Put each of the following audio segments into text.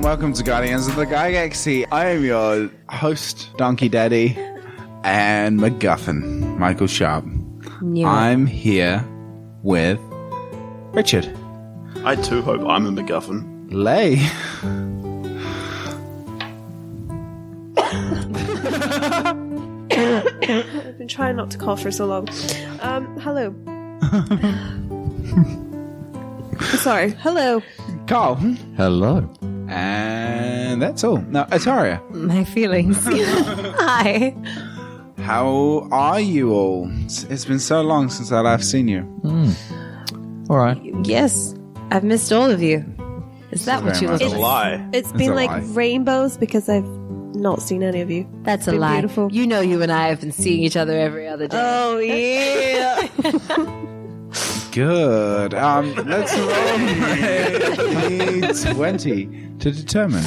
Welcome to Guardians of the Galaxy. I am your host, Donkey Daddy, and MacGuffin, Michael Sharpe. I'm here with Richard. I too hope I'm a MacGuffin. Lay. I've been trying not to cough for so long. Hello. Sorry. Hello. Carl. Hello. And that's all. Now, Ataria. My feelings. Hi. How are you all? It's been so long since I last seen you. All right. Yes, I've missed all of you. Is that what you look That's like? a lie. It's been a like lie. rainbows because I've not seen any of you. That's a Been lie. beautiful. You know you and I have been seeing each other every other day. Oh, yeah. Good. Let's roll a 20 to determine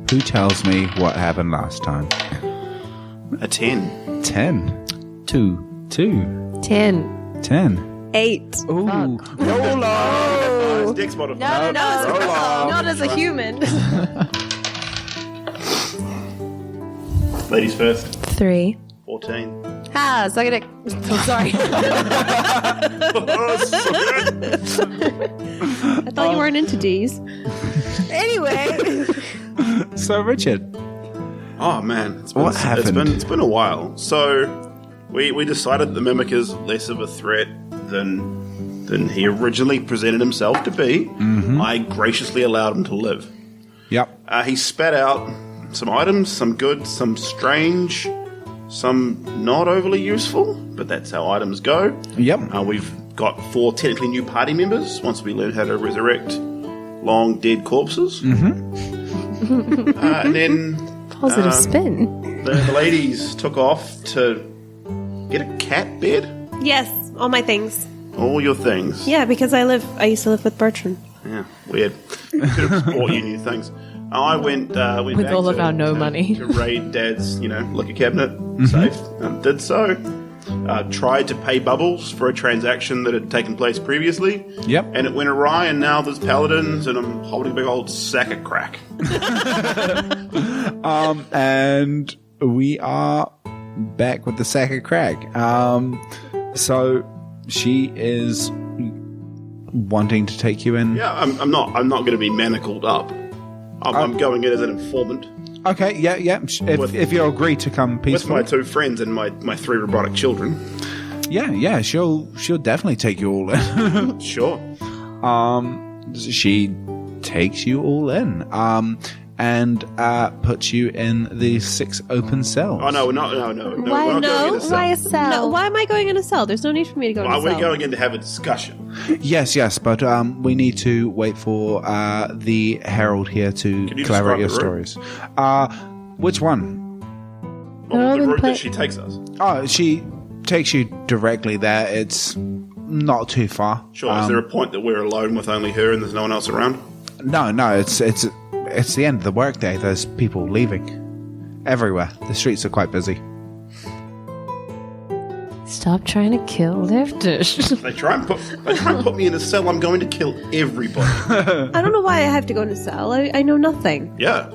who tells me what happened last time. A 10. 10. 2. 2. 10. 10. 8. Ooh. Roll on. Nice. Dex modifier. No, roll on. not as a human. Ladies first. 3. 14. Ah, suck it. Oh, sorry. I thought you weren't into D's. Anyway. So, Richard. Oh man, What happened? It's been a while. So we decided the Mimic is less of a threat than he originally presented himself to be. Mm-hmm. I graciously allowed him to live. Yep. He spat out some items, some good, some strange, some not overly useful, but that's how items go. Yep. We've got 4 technically new party members once we learn how to resurrect long dead corpses. Mm-hmm. And then Positive spin. the ladies took off to get a cat bed. Yes, all my things. All your things. Yeah, because I used to live with Bertrand. Yeah, weird. Could have bought you new things. I went With back all of our no money. to raid Dad's, liquor cabinet safe, and did so. Tried to pay Bubbles for a transaction that had taken place previously. Yep. And it went awry, and now there's paladins, and I'm holding a big old sack of crack. And we are back with the sack of crack. So she is wanting to take you in. Yeah, I'm not going to be manacled up. I'm going in as an informant. Okay, yeah. If you agree to come With peacefully. my 2 friends and my 3 robotic children. Yeah, she'll definitely take you all in. Sure. She takes you all in. And puts you in the 6 open cells. Oh, no. We're not going in a cell. Why a cell? No, why am I going in a cell? There's no need for me to go in a cell. We're going in to have a discussion. Yes, but we need to wait for the Herald here to Can you collaborate your describe the stories. Which one? The route that she takes us. Oh, she takes you directly there. It's not too far. Sure. Is there a point that we're alone with only her and there's no one else around? No, it's the end of the workday. There's people leaving everywhere. The streets are quite busy. Stop trying to kill lifters. They try and put me in a cell. I'm going to kill everybody. I don't know why I have to go in a cell. I know nothing. Yeah.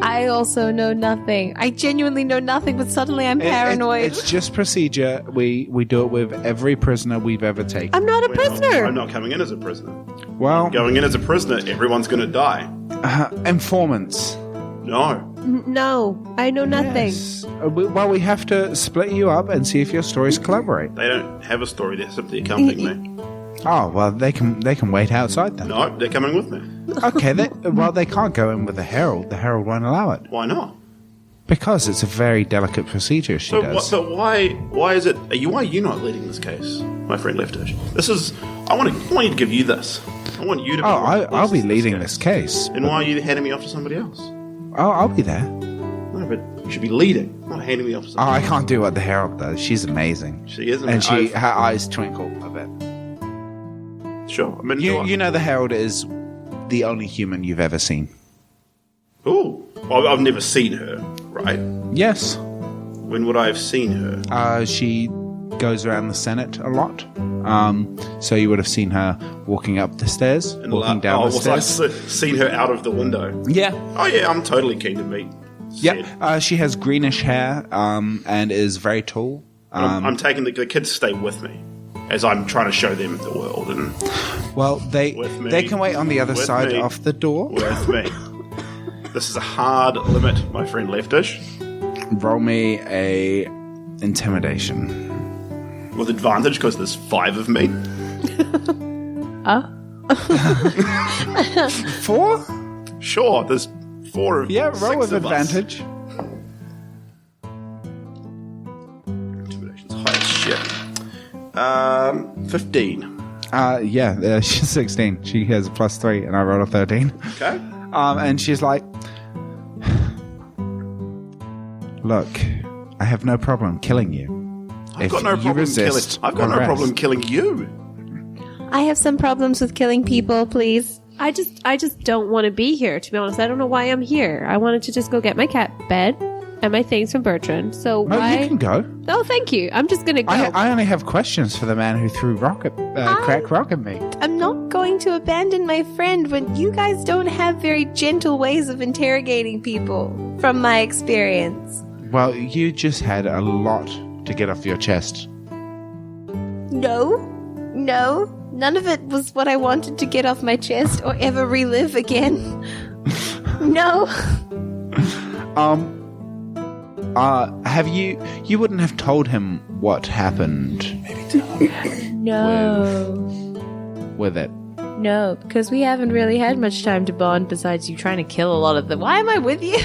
I also know nothing. I genuinely know nothing, but suddenly I'm paranoid. It's just procedure. We do it with every prisoner we've ever taken. I'm not a prisoner. I'm not coming in as a prisoner. Well, Going in as a prisoner, everyone's going to die. informants. No. No, I know nothing. Yes. We have to split you up and see if your stories collaborate. They don't have a story. They're simply accompanying me. Oh, well, they can wait outside then. No, they're coming with me. Okay, they can't go in with the Herald. The Herald won't allow it. Why not? Because it's a very delicate procedure she does. But why is it? Why are you not leading this case, my friend Leftish? I want you to give you this. I want you to be I'll be leading this case. Then why are you handing me off to somebody else? I'll be there. No, but you should be leading, not handing me off to somebody I else. can't do what the Herald does. She's amazing. She is And amazing. her eyes twinkle a bit. Sure. I mean, You know the Herald is the only human you've ever seen. Ooh. Well, I've never seen her, right? Yes. When would I have seen her? She goes around the Senate a lot. So you would have seen her walking up the stairs, walking down the stairs. I've seen her out of the window. Yeah. Oh, yeah, I'm totally keen to meet. Yep. She has greenish hair and is very tall. I'm taking the kids stay with me as I'm trying to show them the world. And Well, they With me. can wait on the other With side me. of the door. with me. This is a hard limit, my friend Leftish. Roll me a intimidation. With advantage because there's 5 of me. 4? Sure, there's 4 of Yeah, roll 6 with of us. advantage. Intimidation's high as shit. 15. She's 16. She has a +3, and I rolled a 13. Okay. And she's like, look, I have no problem killing you. I've got no problem killing you. I have some problems with killing people, please. I just don't want to be here, to be honest. I don't know why I'm here. I wanted to just go get my cat bed and my things from Bertrand. So No, why? you can go. Oh, thank you. I'm just gonna go. I only have questions for the man who threw crack rock at me. I'm not going to abandon my friend when you guys don't have very gentle ways of interrogating people, from my experience. Well, you just had a lot to get off your chest. No, none of it was what I wanted to get off my chest or ever relive again. No. Have you wouldn't have told him what happened No. with it? No, because we haven't really had much time to bond besides you trying to kill a lot of them. Why am I with you?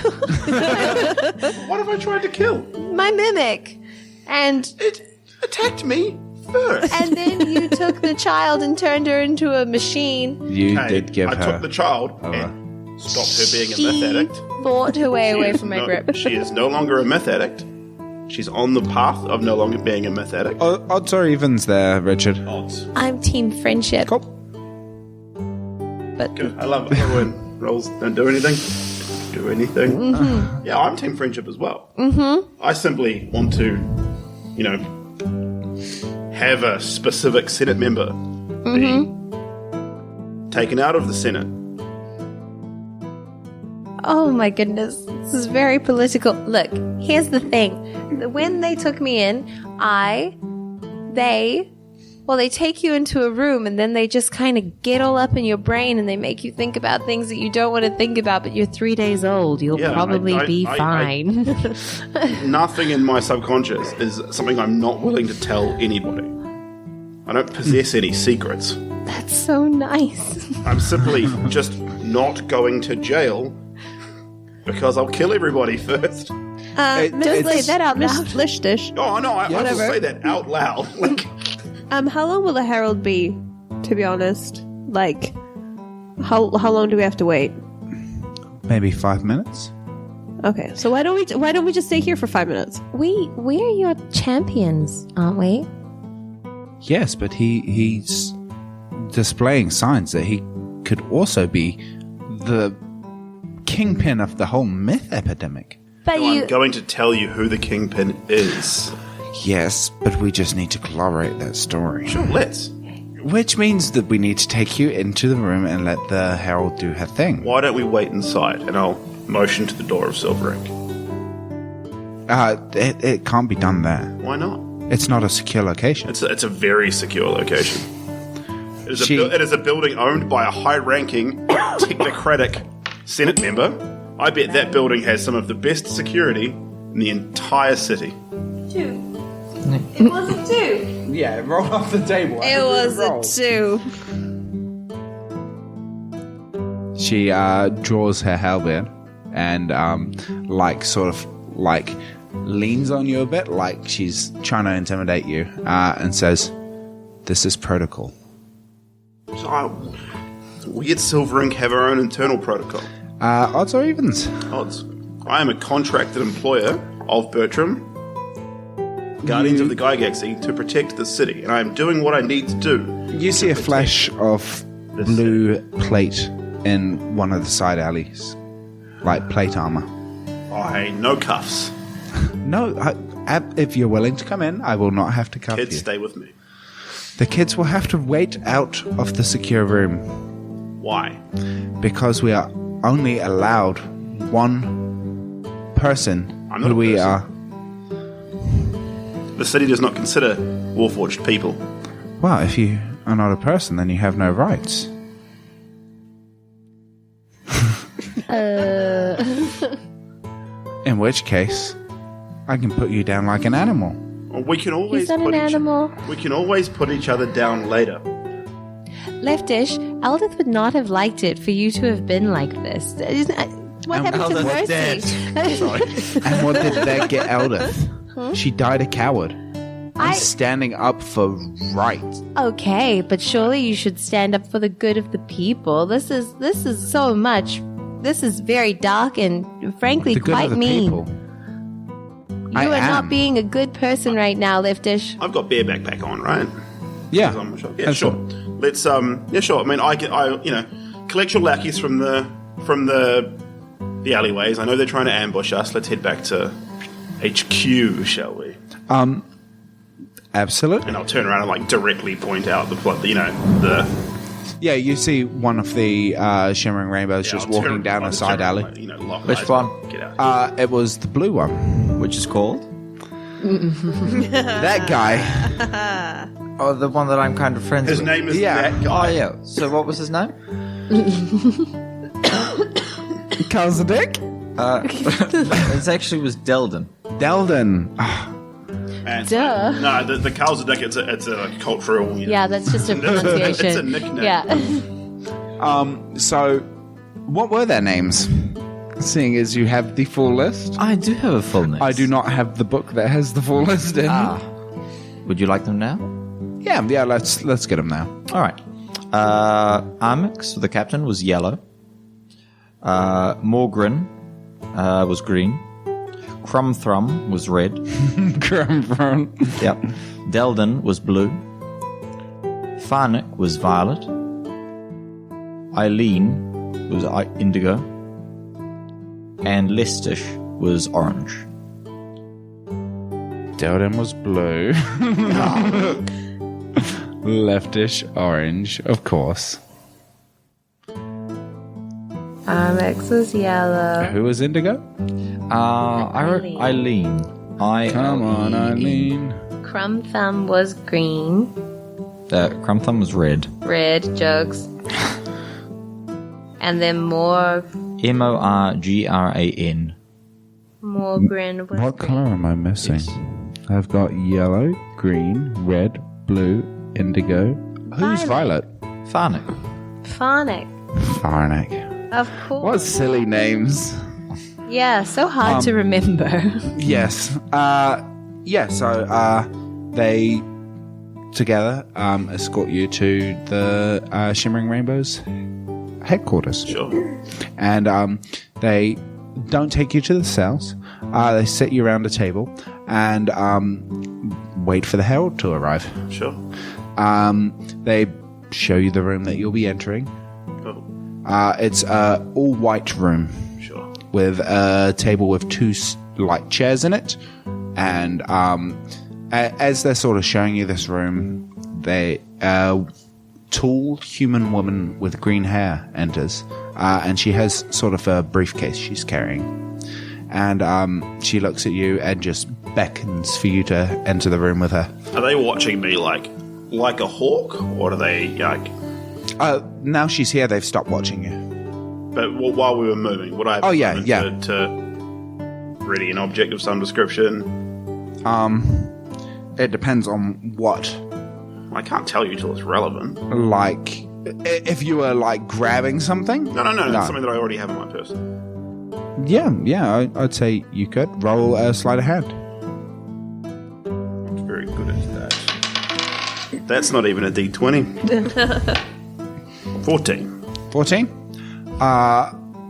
What have I tried to kill? My mimic. And It attacked me first. and then you took the child and turned her into a machine. You Okay, did give I her. took the child and stopped her being a She meth addict. fought her way away She is from my no- grip. She is no longer a meth addict. She's on the path of no longer being a meth addict. Odds or evens there, Richard. Odds. I'm team friendship. Cool. But Good. I love it when rolls don't do anything. Do anything. Mm-hmm. Yeah, I'm team friendship as well. Mm-hmm. I simply want to, have a specific Senate member be taken out of the Senate. oh my goodness, this is very political. Look, here's the thing. When they took me in, they take you into a room and then they just kind of get all up in your brain and they make you think about things that you don't want to think about, but you're 3 days old. You'll Yeah, probably be I- fine. Nothing in my subconscious is something I'm not willing to tell anybody. I don't possess any secrets. That's so nice. I'm simply just not going to jail because I'll kill everybody first. Just it's- say that out loud. Lishtish. Oh, no, I will Whatever. say that out loud. Like, How long will the Herald be, to be honest? Like, how long do we have to wait? Maybe 5 minutes. Okay, so why don't we just stay here for 5 minutes? We're your champions, aren't we? Yes, but he's displaying signs that he could also be the kingpin of the whole myth epidemic. But no, you I'm going to tell you who the kingpin is. Yes, but we just need to corroborate that story. Sure, let's. Which means that we need to take you into the room and let the Herald do her thing. Why don't we wait inside and I'll motion to the door of Silver Ink. It can't be done there. Why not? It's not a secure location. It's a very secure location. It is, She- it is a building owned by a high-ranking technocratic Senate member. I bet that building has some of the best security in the entire city. 2. It wasn't 2. Yeah, roll off the table. It was a 2. She draws her halberd and leans on you a bit, like she's trying to intimidate you, and says, "This is protocol." So We at Silver Ink have our own internal protocol. Odds or evens? Odds. I am a contracted employer of Bertram, Guardians of the Gygaxy, to protect the city, and I am doing what I need to do. You see a flash of blue plate in one of the side alleys. Like plate armor. No cuffs. No, if you're willing to come in, I will not have to cuff Kids, you. stay with me. The kids will have to wait out of the secure room. Why? Because we are only allowed one person I'm not who a we person. are. The city does not consider Warforged people. Well, if you are not a person, then you have no rights. In which case, I can put you down like an animal. Well, we can always He's not an animal. We can always put each other down later. Leftish, Aldith would not have liked it for you to have been like this. What happened to Mercy? And what did that get Eldith? She died a coward. And standing up for right. Okay, but surely you should stand up for the good of the people. This is so much. This is very dark and frankly The good quite of the mean. people. You I are am. not being a good person right now, Leftish. I've got bear backpack on, right? Yeah. Yeah, That's sure. all. Let's yeah, sure. I mean, I collect your lackeys from the alleyways. I know they're trying to ambush us. Let's head back to HQ, shall we? Absolutely. And I'll turn around and like directly point out the Yeah, you see one of the Shimmering Rainbows just I'll turn- walking down I'll a just side turn alley. around, lock Which eyes. one? Get out. It was the blue one. Which is called? That guy. Oh, the one that I'm kind of friends His with. name is Yeah. that guy. Oh, yeah. So what was his name? Carl's the dick? It actually was Delden. Delden. And Duh. No, the Kalzadek, it's a cultural. Yeah, that's just a pronunciation. It's a nickname. Yeah. So, what were their names? Seeing as you have the full list. I do have a full name. I do not have the book that has the full list in. Would you like them now? Yeah, let's get them now. All right. Armix, the captain, was yellow. Morgren was green. Crumthrum was red. Yep. Delden was blue. Farnick was violet. Eileen was indigo. And Lestish was orange. Delden was blue. Leftish orange, of course. Armex was yellow. Who was indigo? I wrote Eileen. Come on, Eileen. Crumb Thumb was green. Crumthumb was red. Red, jokes. And then Morgran. Morgren was What color am I missing? I've got yellow, green, red, blue, indigo. Who's violet? Farnick. Farnick. Farnick. Of course. What silly names. Yeah, so hard to remember. Yes. So they together escort you to the Shimmering Rainbow's headquarters. Sure. And they don't take you to the cells. They set you around a table and wait for the herald to arrive. Sure. They show you the room that you'll be entering. Oh, It's a all-white room sure. with a table with two light chairs in it. And as they're sort of showing you this room, tall human woman with green hair enters, and she has sort of a briefcase she's carrying. And she looks at you and just beckons for you to enter the room with her. Are they watching me like a hawk, or are they like? Now she's here, they've stopped watching you. But while we were moving, would I? Have Oh, yeah, moment yeah. To ready an object of some description. It depends on what. I can't tell you till it's relevant. Like, if you were like grabbing something. No. It's something that I already have in my person. Yeah, I'd say you could roll a sleight of hand. I'm very good at that. That's not even a D20. 14. 14.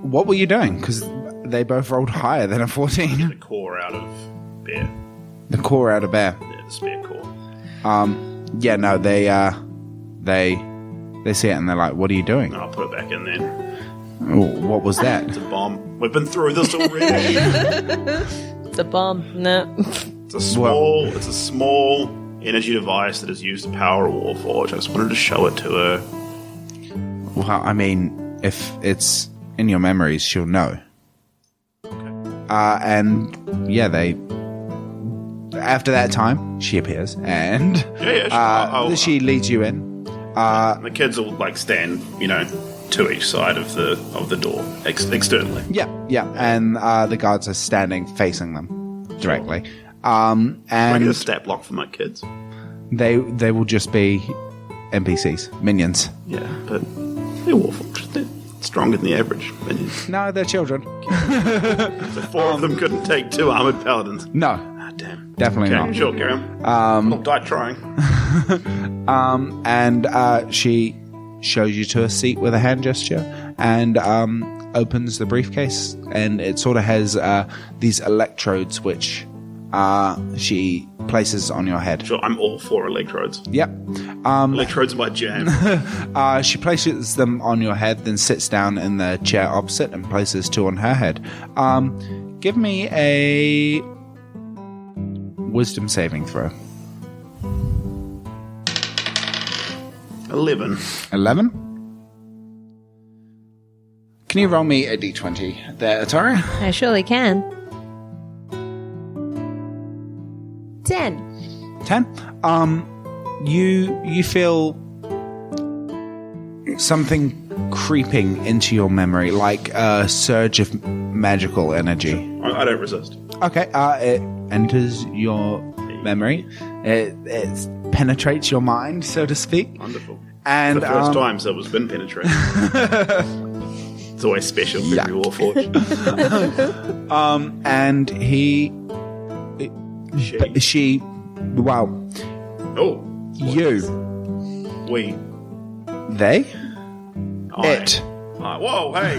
What were you doing? Because they both rolled higher than a 14. The core out of bear. The core out of bear. Yeah, the spear core. Yeah, no, they see it and they're like, "What are you doing?" I'll put it back in then. Oh, what was that? It's a bomb. We've been through this already. It's a bomb. No. It's a small energy device that is used to power a Warforged. I just wanted to show it to her. Well, I mean, if it's in your memories, she'll know. And yeah, after that time, she appears and she leads you in. The kids will stand, to each side of the door externally. Yeah, and the guards are standing facing them directly. Can I get a And stat block for my kids? they will just be NPCs, minions. Yeah, but they're Warforged. They're stronger than the average minions. No, they're children. So 4 of them couldn't take 2 armored paladins. No, Ah, damn. definitely Okay, not. sure, carry on. I'll die trying. And she shows you to a seat with a hand gesture and opens the briefcase, and it sort of has these electrodes which she places on your head. Sure, I'm all for electrodes. Yep. Electrodes are my jam. She places them on your head, then sits down in the chair opposite and places 2 on her head. Give me a wisdom saving throw. 11. 11. Can you roll me a d20 there, Ataria? I surely can. 10. 10. You feel something creeping into your memory, like a surge of magical energy. I don't resist. Okay, it enters your memory. It penetrates your mind, so to speak. Wonderful. And the first time someone's been penetrated. It's always special for every Warforged. and she, wow, Oh. you, We. they, I. it. Whoa, hey.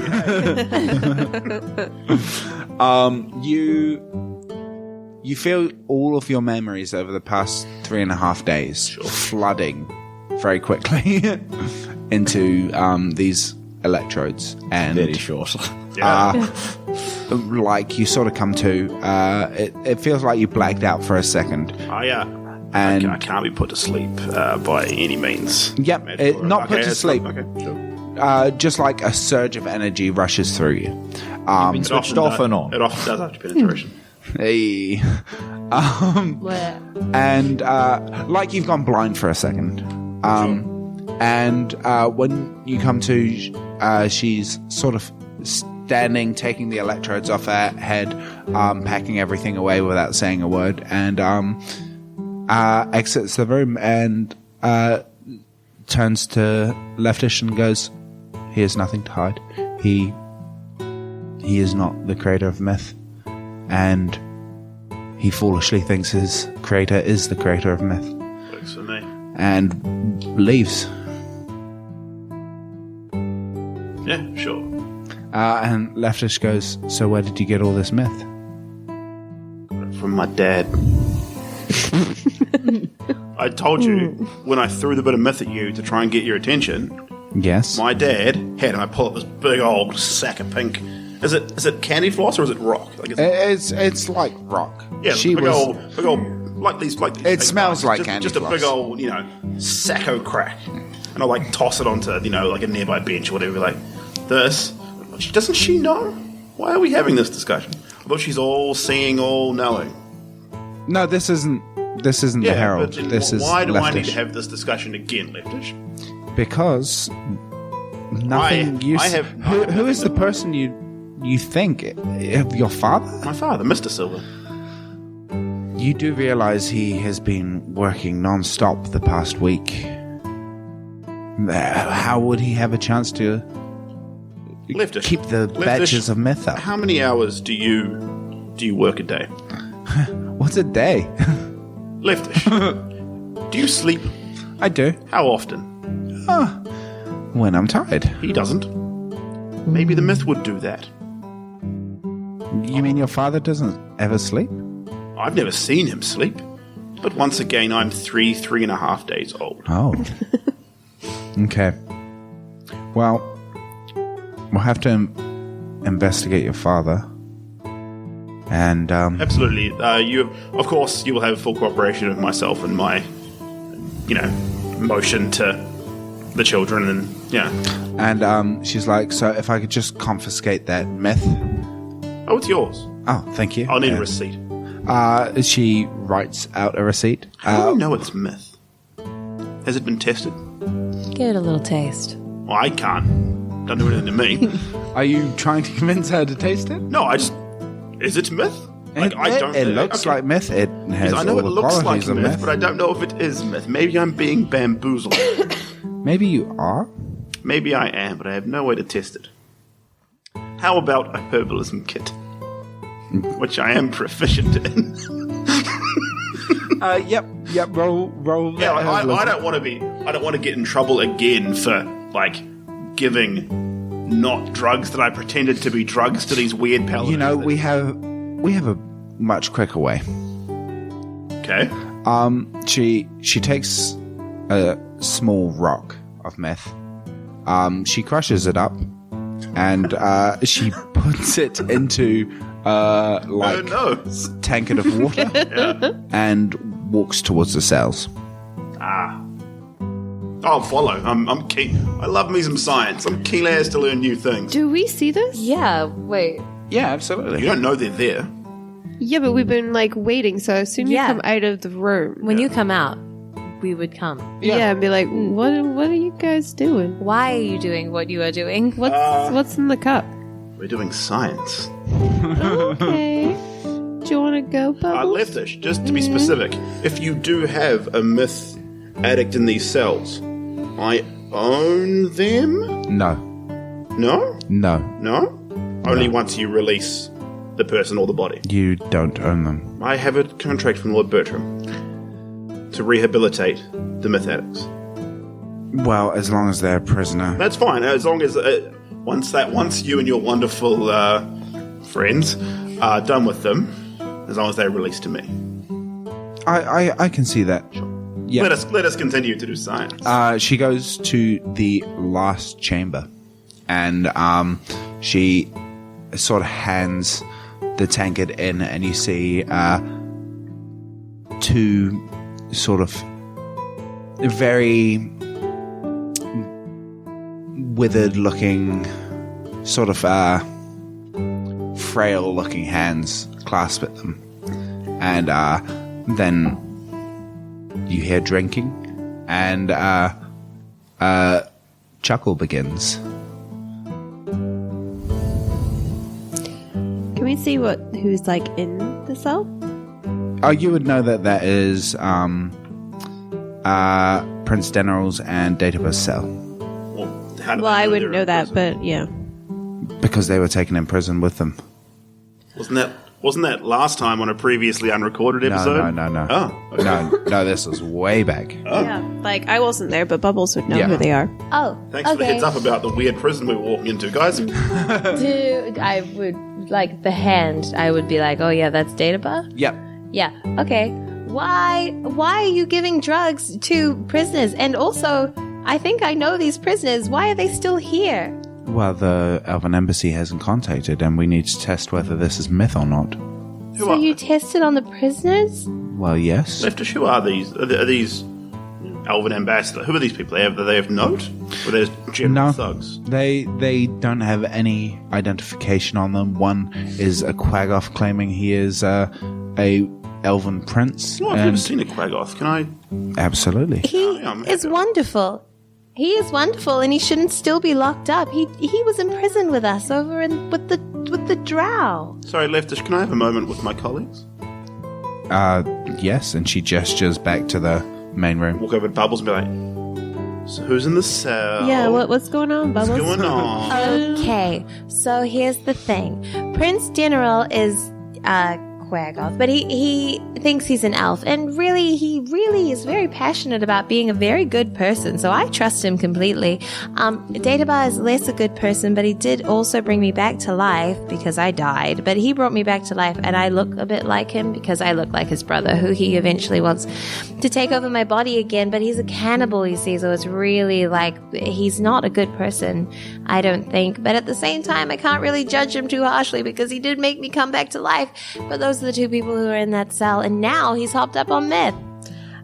You feel all of your memories over the past 3.5 days flooding very quickly into these electrodes, and Very short. Yeah. like you sort of come to. It feels like you blacked out for a second. I can't be put to sleep by any means. Yep, not put to sleep. Okay, sure. Just like a surge of energy rushes through you. Been switched off and on. It often does after penetration. Hey. And like you've gone blind for a second. And when you come to, she's sort of standing, taking the electrodes off her head, packing everything away without saying a word, and exits the room and turns to Leftish and goes, "He has nothing to hide. He is not the creator of myth, and he foolishly thinks his creator is the creator of myth." Works for me. And leaves. Yeah, sure. And Leftish goes, "So where did you get all this myth?" From my dad. I told you when I threw the bit of myth at you to try and get your attention. Yes. My dad had, and I pull up this big old sack of pink. Is it candy floss or is it rock? Like It's like rock. yeah, She big was. old, like these. It big smells bags. like candy Just a floss. big old, sacco crack, and I'll toss it onto like a nearby bench or whatever. Like this. Doesn't she know? Why are we having this discussion? I thought she's all seeing, all knowing. No, this isn't the Herald. But then This is why do I need Leftish. to have this discussion again, Leftish? Because nothing. Who is the person you think of your father? My father, Mr. Silver. You do realize he has been working non-stop the past week. How would he have a chance to Leftish. keep the Leftish, batches of myth up? How many hours do you work a day? What's a day? Leftish. Do you sleep? I do. How often? When I'm tired. He doesn't. Maybe the myth would do that. You mean your father doesn't ever sleep? I've never seen him sleep. But once again, I'm 3.5 days old. Oh. Okay. Well, we'll have to investigate your father. And, Absolutely. Of course, you will have full cooperation of myself and my, motion to the children and, And she's like, so if I could just confiscate that myth. Oh, it's yours. Oh, thank you. I'll need a receipt. She writes out a receipt. How do you know it's myth? Has it been tested? Give it a little taste. Well, I can't. Don't do anything to me. Are you trying to convince her to taste it? No, is it myth? It looks like myth. It has I know all it the looks like qualities of myth, but I don't know if it is myth. Maybe I'm being bamboozled. Maybe you are. Maybe I am, but I have no way to test it. How about a herbalism kit? Which I am proficient in. Yep. Roll. Yeah, I don't want to get in trouble again for giving not drugs that I pretended to be drugs to these weird paladins. We have a much quicker way. Okay. She takes a small rock of meth. She crushes it up, and she puts it into tankard of water, and walks towards the cells. I'll follow. I'm keen. I love me some science. I'm keen as to learn new things. Do we see this? Yeah, wait. Yeah, absolutely. You don't know they're there. Yeah, but we've been waiting, so I assume you Yeah. come out of the room. When you come out, we would come. Yeah, and be like, what are you guys doing? Why are you doing what you are doing? What's in the cup? We're doing science. Okay. Do you want to go, Bubbles? Leftish, just to be specific, if you do have a myth addict in these cells, I own them? No. No? No. No? Only once you release the person or the body. You don't own them. I have a contract from Lord Bertram to rehabilitate the myth addicts. Well, as long as they're a prisoner. That's fine, as long as once you and your wonderful friends are done with them, as long as they're released to me. I can see that. Yeah. Let us continue to do science. She goes to the last chamber, and she sort of hands the tankard in, and you see two sort of very withered-looking, sort of frail-looking hands clasp at them, and then you hear drinking, and chuckle begins. Can we see who's in the cell? Oh, you would know that is Prince Deneril's and Data's cell, Well, I wouldn't know that, but yeah. because they were taken in prison with them. Wasn't that last time on a previously unrecorded episode? No. Oh, okay. No, this was way back. Yeah. I wasn't there, but Bubbles would know Yeah. who they are. Oh, Thanks for the heads up about the weird prison we were walking into, guys. Dude, I would, the hand, I would be like, oh yeah, that's Databa? Yep. Yeah, okay. why are you giving drugs to prisoners? And also, I think I know these prisoners. Why are they still here? Well, the Elven Embassy hasn't contacted, and we need to test whether this is myth or not. So you tested on the prisoners? Well, yes. Leftish, who are these? Are these Elven Ambassador? Who are these people? Do they have note? Or they're general No. thugs? They don't have any identification on them. One is a Quaggoth claiming he is a Elven prince. Oh, I've never seen a Quaggoth. Can I? Absolutely. He I'm is happy. wonderful. He is wonderful, and he shouldn't still be locked up. He was in prison with us over with the drow. Sorry, Leftish, can I have a moment with my colleagues? Yes, and she gestures back to the main room. Walk over to Bubbles and be like, so who's in the cell? Yeah, what's going on, What's Bubbles? going on? Okay, so here's the thing. Prince Deneril is Quaggoth, but he thinks he's an elf, and he really is very passionate about being a very good person, so I trust him completely. Databar is less a good person, but he did also bring me back to life because I died, but he brought me back to life, and I look a bit like him because I look like his brother, who he eventually wants to take over my body again, but he's a cannibal, you see, so it's really like, he's not a good person, I don't think, but at the same time, I can't really judge him too harshly because he did make me come back to life, but those are the two people who are in that cell, and now he's hopped up on meth.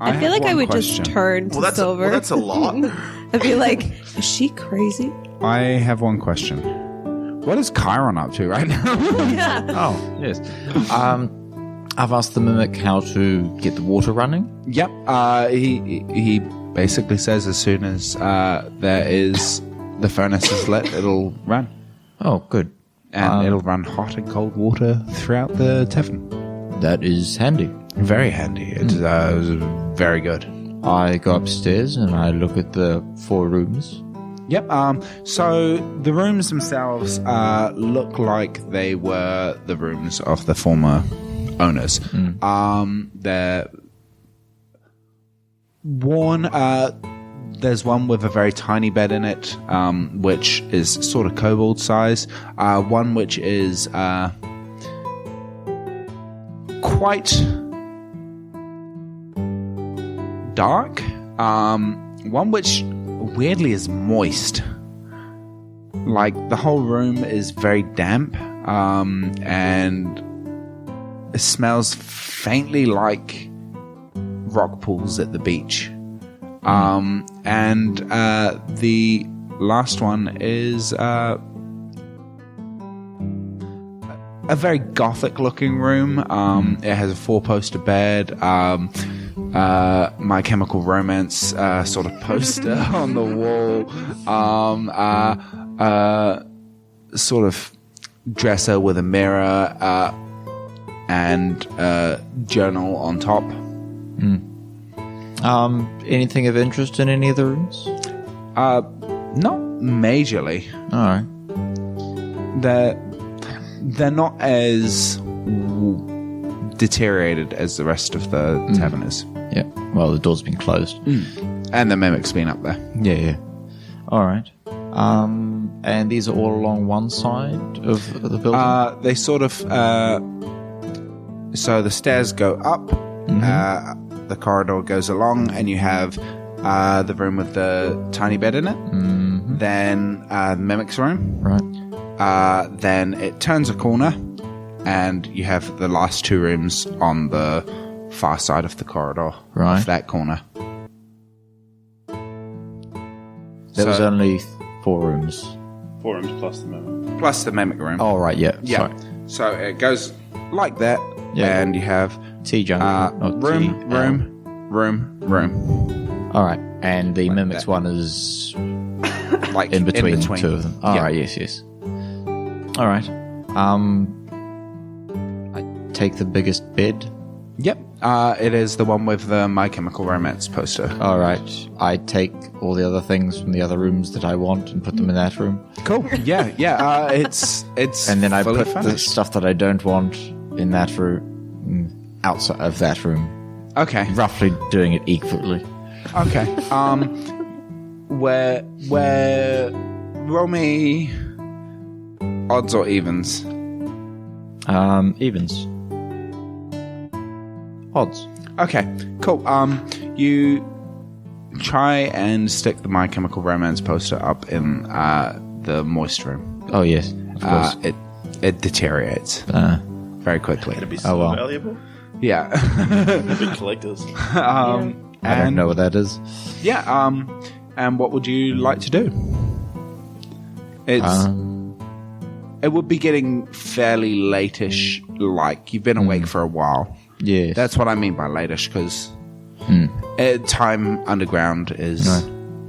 I feel like I would just turn to Silver. That's a lot. I'd be like, is she crazy? I have one question. What is Kiiron up to right now? Oh, yes. I've asked the mimic how to get the water running. Yep. He basically says as soon as the furnace is lit, it'll run. Oh, good. And it'll run hot and cold water throughout the tavern. That is handy. Very handy. It was very good. I go upstairs and I look at the 4 rooms. Yep. So the rooms themselves look like they were the rooms of the former owners. They're worn. There's one with a very tiny bed in it, which is sort of kobold size. One which is quite dark. One which weirdly is moist. Like the whole room is very damp, and it smells faintly like rock pools at the beach. And the last one is a very gothic looking room. It has a 4-poster bed, My Chemical Romance sort of poster on the wall, sort of dresser with a mirror, and a journal on top. Anything of interest in any of the rooms? Not majorly. All right. They're not as deteriorated as the rest of the tavern is. Yeah. Well, the door's been closed. And the mimic's been up there. Yeah. All right. And these are all along one side of the building? They sort of... so the stairs go up, the corridor goes along, and you have the room with the tiny bed in it. Then the mimic's room. Right. Then it turns a corner, and you have the last 2 rooms on the far side of the corridor. Right. Off that corner. There was only 4 rooms. 4 rooms plus the mimic. Plus the mimic room. Oh, right, yeah. Yeah. Sorry. So it goes like that, and you have T-junction. room. All right. And the Like mimic's that. one is Like in between 2 of them. All Yeah. right, yes. All right. I take the biggest bed. Yep. It is the one with the My Chemical Romance poster. All right. I take all the other things from the other rooms that I want and put them in that room. Cool. Yeah. It's And then I fully put the furnished. stuff that I don't want in that room, outside of that room. Okay. Roughly doing it equally. Okay. Where roll me odds or evens. Evens. Odds. Okay. Cool. You try and stick the My Chemical Romance poster up in the moist room. Oh, yes. Of course. It deteriorates very quickly. It'd be so well. valuable. Yeah. Big collectors. I don't know what that is. Yeah. And what would you like to do? It's it would be getting fairly late-ish. Like you've been awake for a while. Yes. That's what I mean by late-ish, because time underground is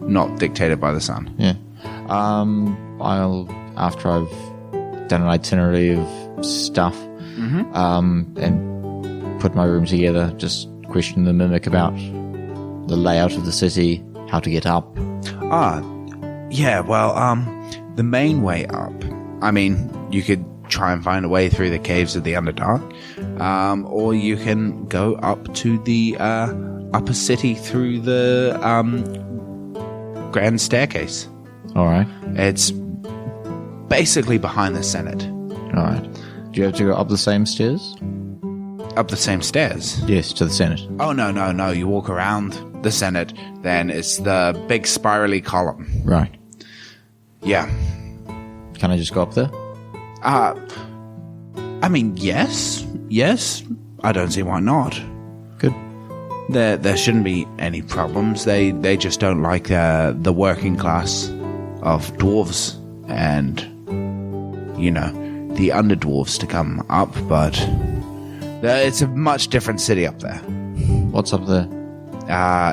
not dictated by the sun. Yeah. I'll, after I've done an itinerary of stuff, and put my room together, just question the mimic about the layout of the city, how to get up. Yeah, well, the main way up, I mean, you could try and find a way through the caves of the Underdark, or you can go up to the upper city through the grand staircase. All right. It's basically behind the Senate. All right. Do you have to go up the same stairs? Up the same stairs? Yes, to the Senate. Oh, no. You walk around the Senate, then it's the big spirally column. Right. Yeah. Can I just go up there? I mean, yes. I don't see why not. Good. There shouldn't be any problems. They just don't like the working class of dwarves and, the underdwarves to come up, but it's a much different city up there. What's up there?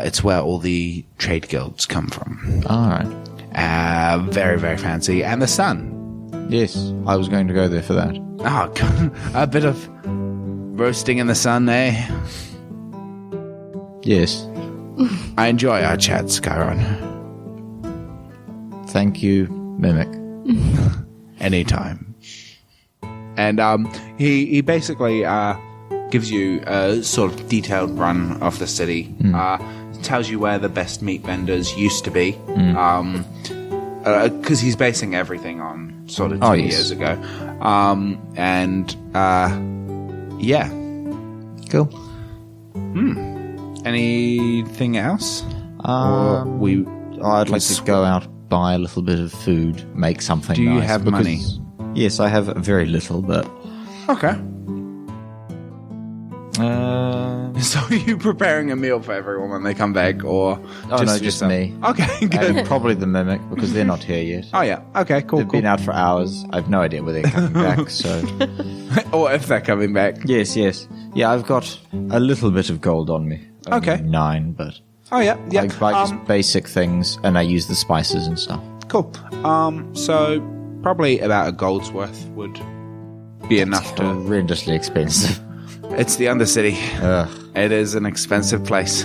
It's where all the trade guilds come from. All right. Very, very fancy. And the sun. Yes, I was going to go there for that. Oh, a bit of roasting in the sun, eh? Yes. I enjoy our chats, Kiiron. Thank you, Mimic. Anytime. And he basically gives you a sort of detailed run of the city. Tells you where the best meat vendors used to be. Because he's basing everything on sort of 2 years ago. Yeah. Cool. Anything else? I'd like to go out, buy a little bit of food, make something Do you nice, have because- money? Yes, I have very little, but... Okay. So are you preparing a meal for everyone when they come back, or just yourself? me. Okay, good. And probably the Mimic, because they're not here yet. Oh yeah. Okay. Cool. They've been out for hours. I've no idea where they're coming back, so... Or if they're coming back. Yes. Yeah, I've got a little bit of gold on me. Only Okay. 9, but... Oh yeah. Yeah. I buy just basic things, and I use the spices and stuff. Cool. So probably about a gold's worth would be enough to. Horrendously expensive. It's the Undercity. Ugh. It is an expensive place.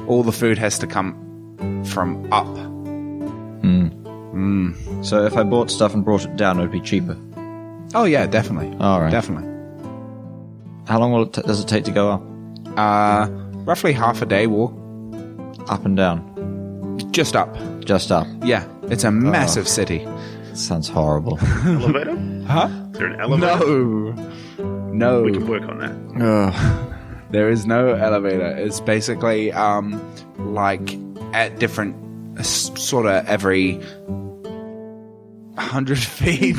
All the food has to come from up. So if I bought stuff and brought it down, it would be cheaper. Oh yeah, definitely. All right. Definitely. How long does it take to go up? Roughly half a day walk. Up and down? Just up. Just up. Yeah, it's a massive city. Sounds horrible. Elevator? Huh? Is there an elevator? No. We can work on that. There is no elevator. It's basically like at different sort of every 100 feet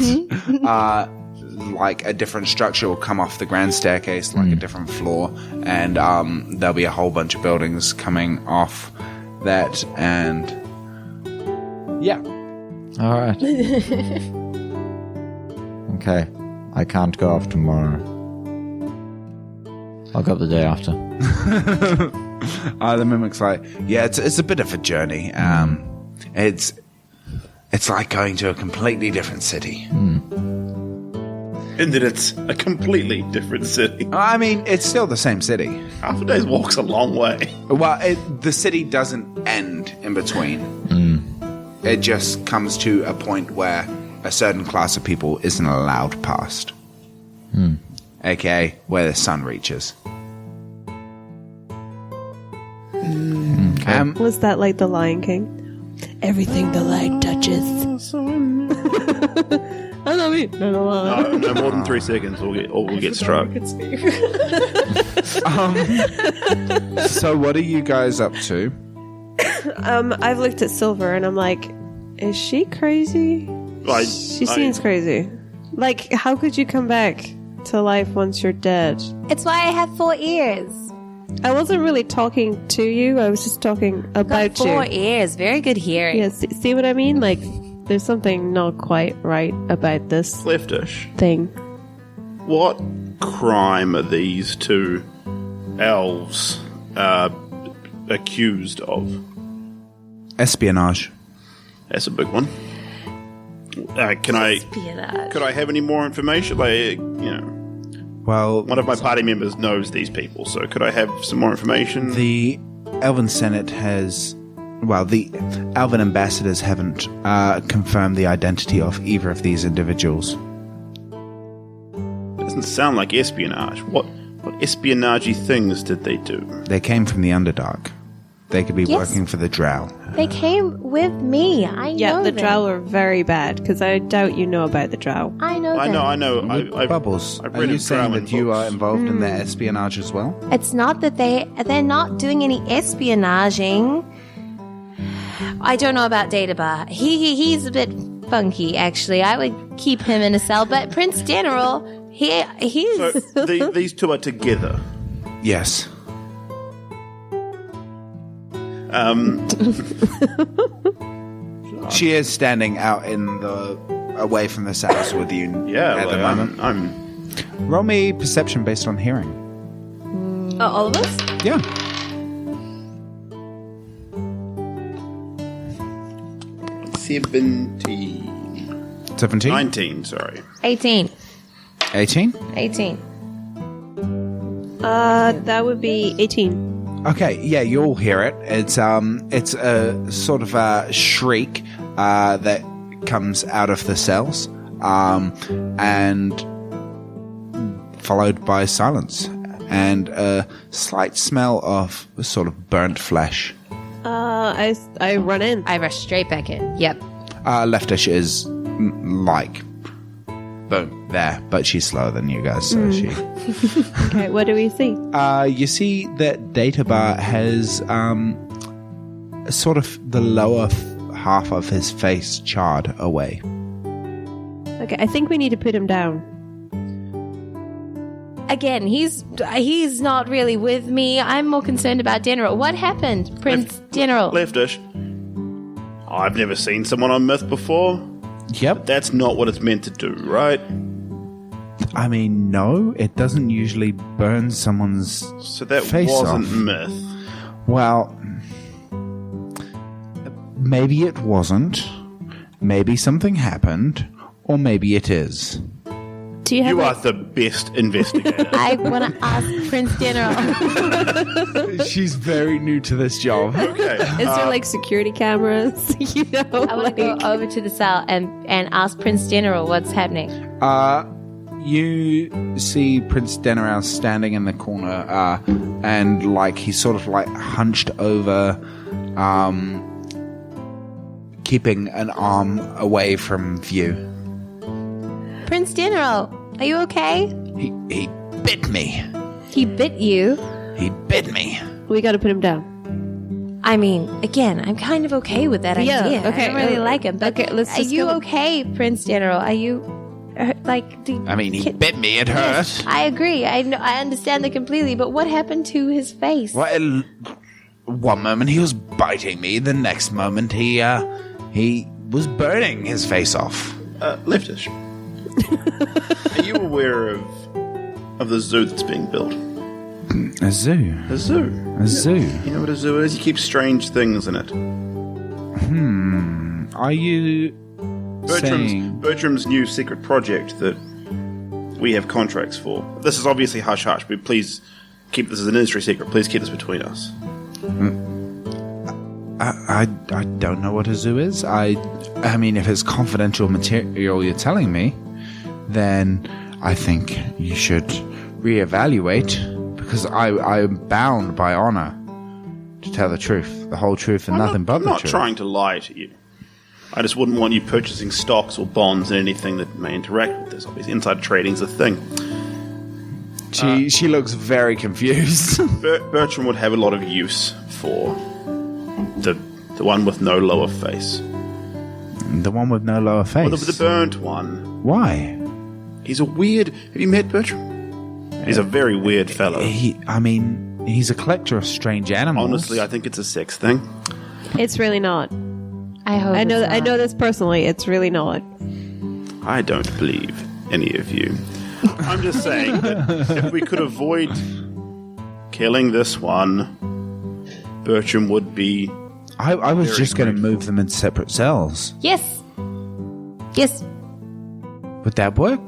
like a different structure will come off the grand staircase, like a different floor, and there'll be a whole bunch of buildings coming off that, and yeah. All right. Okay. I can't go off tomorrow. I'll go up the day after. The Mimic's like, yeah, it's a bit of a journey. It's like going to a completely different city. And that it's a completely different city. I mean, it's still the same city. Half a day's walk's a long way. Well, the city doesn't end in between. It just comes to a point where a certain class of people isn't allowed past. AKA where the sun reaches. Was that like the Lion King? Everything the light touches. I love it. No more than 3 seconds, or we'll get struck. So what are you guys up to? I've looked at Silver and I'm like, is she crazy? She seems crazy. Like, how could you come back to life once you're dead? It's why I have 4 ears. I wasn't really talking to you. I was just talking about Got 4 you. ears. Very good hearing. Yeah, see what I mean? Like, there's something not quite right about this Leftish. thing. What crime are these 2 elves accused of? Espionage. That's a big one. Could I have any more information? Like, Well, one of my party members knows these people, so could I have some more information? the Elven Senate has... Well, the Elven ambassadors haven't confirmed the identity of either of these individuals. doesn't sound like espionage. What espionage-y things did they do? They came from the Underdark. They could be working for the Drow. They came with me. I know Yeah, the them. Drow are very bad, because I doubt you know about the Drow. I know them. I know. Bubbles, I've are read you of saying Drow that in you books. are involved in their espionage as well? It's not that they're not doing any espionaging. I don't know about Databar. He's a bit funky, actually. I would keep him in a cell. But Prince Deneril, he's So these two are together. Yes. She is standing out in the away from the cells with you at the moment. I'm Roll me perception based on hearing. All of us? Yeah. seventeen. 17? 19, sorry. 18. 18? 18. That would be 18. Okay, yeah, you'll hear it. It's a sort of a shriek that comes out of the cells, and followed by silence and a slight smell of sort of burnt flesh. I run in. I rush straight back in. Yep. Leftish is like boom there, but she's slower than you guys, so she. Okay, what do we see? You see that Databar has sort of the lower half of his face charred away. Okay, I think we need to put him down. Again, he's not really with me. I'm more concerned about Deneril. What happened, Prince Deneril? Leftish. I've never seen someone on Myth before. Yep. That's not what it's meant to do, right? I mean, no, it doesn't usually burn someone's So that face wasn't off. Myth. Well, maybe it wasn't. Maybe something happened, or maybe it is. Do you have You a- are the best investigator. I want to ask Prince Deneril. She's very new to this job. Okay. Is there like security cameras? You know, I want to go over to the cell and ask Prince Deneril what's happening. You see Prince Deneril standing in the corner, and like he's sort of like hunched over, keeping an arm away from view. Prince Deneril, are you okay? He bit me. He bit you. He bit me. We got to put him down. I mean, again, I'm kind of okay with that Yeah, idea. okay, I don't really like him. But okay, let's are just you go- okay, Prince Deneril? Are you like? I mean, he bit me. It hurt. I agree. I know. I understand that completely. But what happened to his face? Well, one moment he was biting me. The next moment he was burning his face off. Leftish. Are you aware of the zoo that's being built? A zoo. A zoo. A zoo. You know what a zoo is? You keep strange things in it. Are you saying... Bertram's new secret project that we have contracts for. This is obviously hush-hush, but please keep this as an industry secret. Please keep this between us. I don't know what a zoo is. I mean, if it's confidential material you're telling me, then I think you should reevaluate, because I'm bound by honor to tell the truth, the whole truth, and nothing but I'm the not truth. trying to lie to you. I just wouldn't want you purchasing stocks or bonds and anything that may interact with this. Obviously, insider trading's a thing. She looks very confused. Bertram would have a lot of use for the one with no lower face. The one with no lower face. Or the burnt one. Why? He's a weird... Have you met Bertram? He's a very weird fellow. He's a collector of strange animals. Honestly, I think it's a sex thing. It's really not. I hope. I know. it's I not. know this personally. It's really not. I don't believe any of you. I'm just saying that if we could avoid killing this one, Bertram would be... I was Very just going to grateful. move them into separate cells. Yes. Yes. Would that work?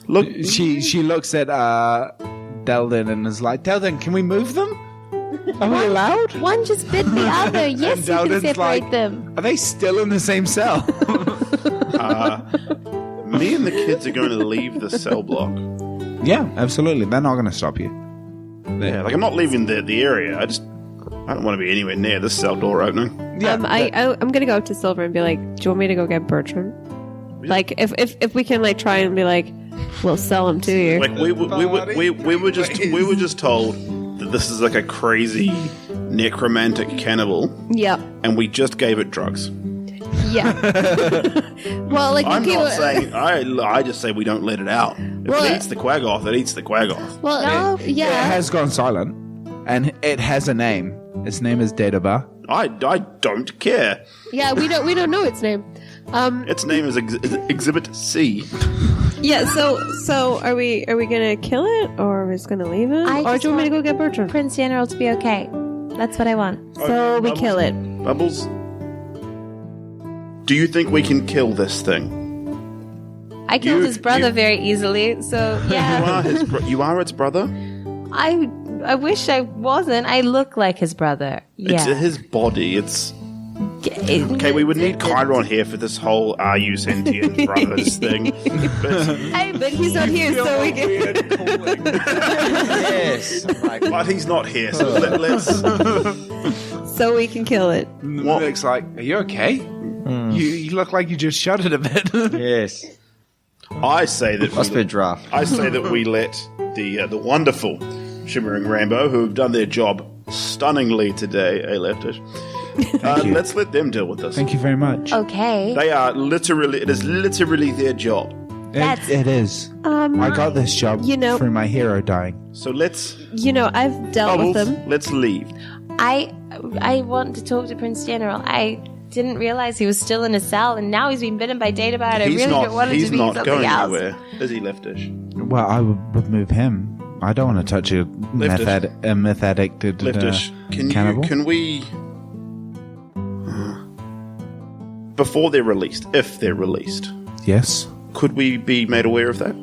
Look, She looks at Delden and is like, Delden, can we move them? Are we allowed? One just bit the other. Yes, you can Delden's separate like, them. Are they still in the same cell? Me and the kids are going to leave the cell block. Yeah, absolutely. They're not going to stop you. Yeah, like I'm not leaving the area. I don't want to be anywhere near this cell door opening. Yeah, I'm gonna go up to Silver and be like, "Do you want me to go get Bertrand?" Like, if we can like try and be like, "We'll sell him to you." Like we were just told that this is like a crazy necromantic cannibal. Yep. And we just gave it drugs. Yeah. Well, like I'm not saying. I just say we don't let it out. If it eats the Quaggoth, it eats the Quaggoth. Well, It has gone silent, and it has a name. Its name is Databa. I don't care. Yeah, we don't know its name. Its name is Exhibit C. Yeah. So are we gonna kill it, or are we just gonna leave it, or do you want me to go get Bertrand? Prince Deneril to be okay. That's what I want. So we kill it. Bubbles, do you think we can kill this thing? I killed his brother very easily, so yeah. You are its brother? I wish I wasn't. I look like his brother. Yeah. It's his body. Okay, we would need Kiiron here for this whole "Are you sentient brothers" thing. But he's not here, so we can. Yes. But he's not here, so let's. So we can kill it. Mimic's like, "Are you okay? You look like you just shuddered a bit." Yes. I say that Must be a draft. I say that we let the wonderful Shimmering Rainbow, who have done their job stunningly today, leftish. Let's let them deal with this. Thank you very much. Okay. They are literally. It is literally their job. It is. I got this job through my hero dying. So let's. I've dealt with them. Let's leave. I want to talk to Prince Deneril. I didn't realize he was still in a cell, and now he's been bitten by Databa, and I really don't want him to be something else. He's not going anywhere. Is he, leftish? Well, I would move him. I don't want to touch a meth addicted leftish. cannibal. Can we? Before they're released, if they're released, Yes. could we be made aware of that?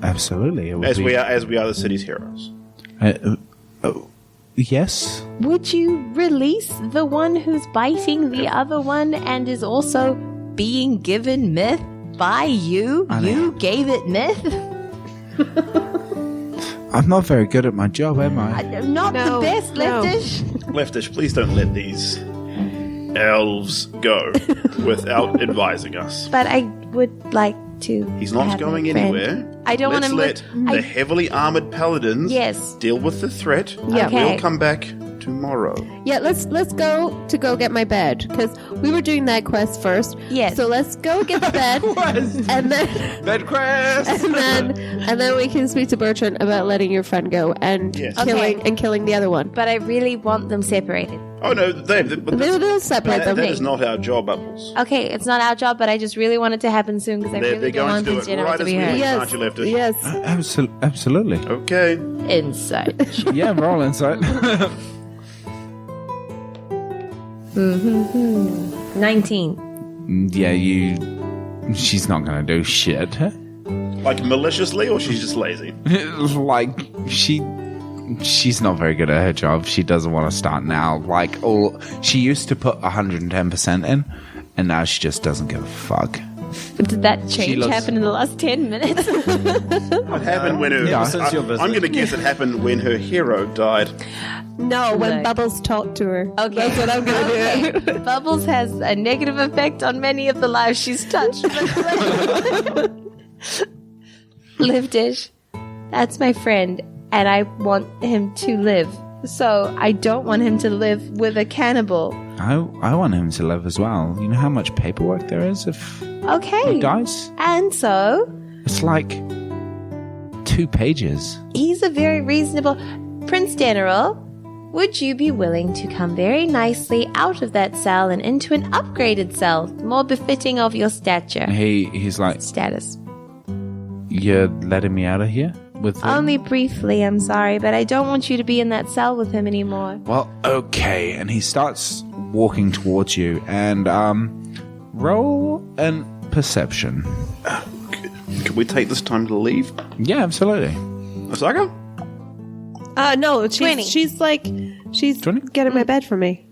Absolutely. It would As be, we are the city's heroes. Yes. Would you release the one who's biting the other one and is also being given myth by you? You gave it myth? I'm not very good at my job, am I? Not the best, Leftish. Leftish, please don't let these elves go without advising us. But I would like to. He's not have going a friend. anywhere. I don't want Let's to let the heavily armored paladins deal with the threat. Yeah. And we'll come back tomorrow. Yeah, let's go get my bed, because we were doing that quest first. Yes. So let's go get the bed, and then Bed quest. and then we can speak to Bertrand about letting your friend go and killing the other one. But I really want them separated. Oh no, They'll separate them. That is not our job, Bubbles. Okay, it's not our job, but I just really want it to happen soon because I They're really don't going want to do Prince it Deneril right to as be we hurt. leave, aren't you, Leftish? Yes. Absolutely. Okay. Insight. Yeah, roll insight. 19. Yeah, she's not going to do shit. Like maliciously, or she's just lazy? Like, she's not very good at her job. She doesn't want to start now. Like, she used to put 110% in, and now she just doesn't give a fuck. Did that change happen in the last 10 minutes? What happened when her... I'm going to guess it happened when her hero died. No, when Bubbles talked to her. Okay. That's what I'm going to do. Bubbles has a negative effect on many of the lives she's touched. Livedish, that's my friend, and I want him to live. So I don't want him to live with a cannibal. I want him to live as well. You know how much paperwork there is if he dies? And so... It's like 2 pages. He's a very reasonable... Prince Deneril, would you be willing to come very nicely out of that cell and into an upgraded cell, more befitting of your stature? He's like... Status. You're letting me out of here? With him? Only briefly, I'm sorry, but I don't want you to be in that cell with him anymore. Well, okay. And he starts walking towards you, and roll an perception. Can we take this time to leave? Yeah, absolutely. Osaka? No, 20. she's 20? getting my bed for me.